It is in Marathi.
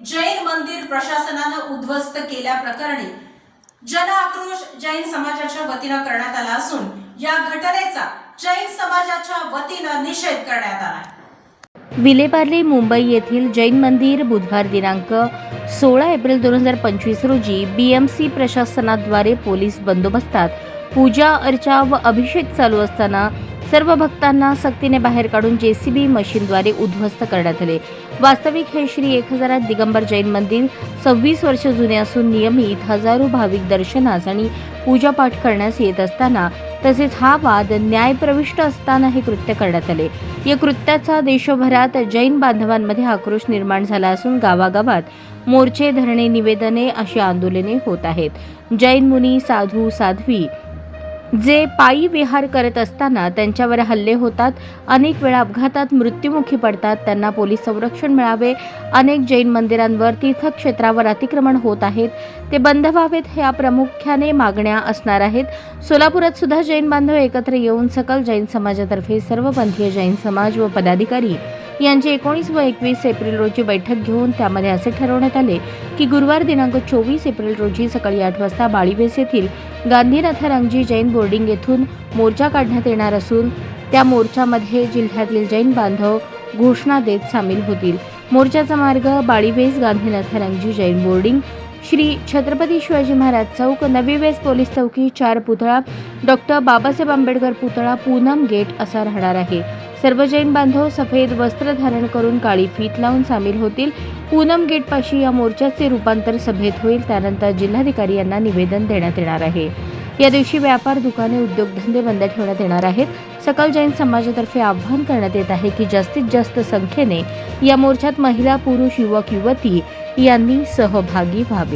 जैन मंदिर प्रशासनानं उद्ध्वस्त केल्याप्रकरणी जन आक्रोश जैन समाजाच्या वतीनं करण्यात आला असून या घटनेचा जैन समाजाच्या वतीनं निषेध करण्यात आला। विलेपार्ले मुंबई येथील जैन मंदिर बुधवार दिनांक 16 एप्रिल 2025 रोजी बीएमसी प्रशासनाद्वारे पोलीस बंदोबस्तात पूजा अर्चा व अभिषेक चालू असताना सर्व भक्तांना सक्तीने बाहेर काढून जेसीबी मशीनद्वारे उद्ध्वस्त करण्यात आले। वास्तविक हे श्री 1008 दिगंबर जैन मंदिर 26 वर्ष जुने असून नियमित हजारो भाविक दर्शनास आणि पूजापाठ करण्यास येत असताना तसेच हा वाद न्यायप्रविष्ट असताना हे कृत्य करण्यात आले। या कृत्याचा देशभरात जैन बांधवांमध्ये आक्रोश निर्माण झाला असून गावागावात मोर्चे, धरणे, निवेदने अशी आंदोलने होत आहेत। जैन मुनी, साधू, साध्वी जे पायी विहार करत असताना त्यांच्यावर हल्ले होतात, अनेक वेळा अपघातात मृत्युमुखी पडतात, त्यांना पोलीस संरक्षण मिळावे। अनेक जैन मंदिरांवर, तीर्थक्षेत्रावर अतिक्रमण होत आहेत, ते बंद व्हावेत ह्या प्रामुख्याने मागण्या असणार आहेत। सोलापुरात सुद्धा जैन बांधव एकत्र येऊन सकल जैन समाजातर्फे सर्व पंथीय जैन समाज व पदाधिकारी यांची 19 व 21 एप्रिल रोजी बैठक घेऊन त्यामध्ये असे ठरवण्यात आले की गुरुवार दिनांक 24 एप्रिल रोजी सकाळी 8 वाजता बाळीवेस येथील गांधीनाथरंगजी जैन बोर्डिंग येथून मोर्चा काढण्यात येणार असून त्या मोर्चामध्ये जिल्ह्यातील जैन बांधव घोषणा देत सामील होतील। मोर्चाचा मार्ग बाळीवेस, गांधीनाथरंगजी जैन बोर्डिंग, श्री छत्रपती शिवाजी महाराज चौक, नवी वेस पोलीस चौकी, 4 पुतळा, डॉक्टर बाबासाहेब आंबेडकर पुतळा, पूनम गेट असा राहणार आहे। सर्व जैन बांधव सफेद वस्त्र धारण करून काळी फीत लावून सामील होतील। पूनम गेट पाशी या मोर्चाचे रूपांतर सभेत होईल। त्यानंतर जिल्हाधिकारी यांना निवेदन देण्यात येणार आहे। या दिवशी व्यापार, दुकाने, उद्योगधंदे बंद ठेवण्यात येणार आहेत। सकल जैन समाजातर्फे आवाहन करण्यात येत आहे की जास्तीत जास्त संख्येने या मोर्चात महिला, पुरुष, युवक, युवती यांनी सहभागी व्हावे।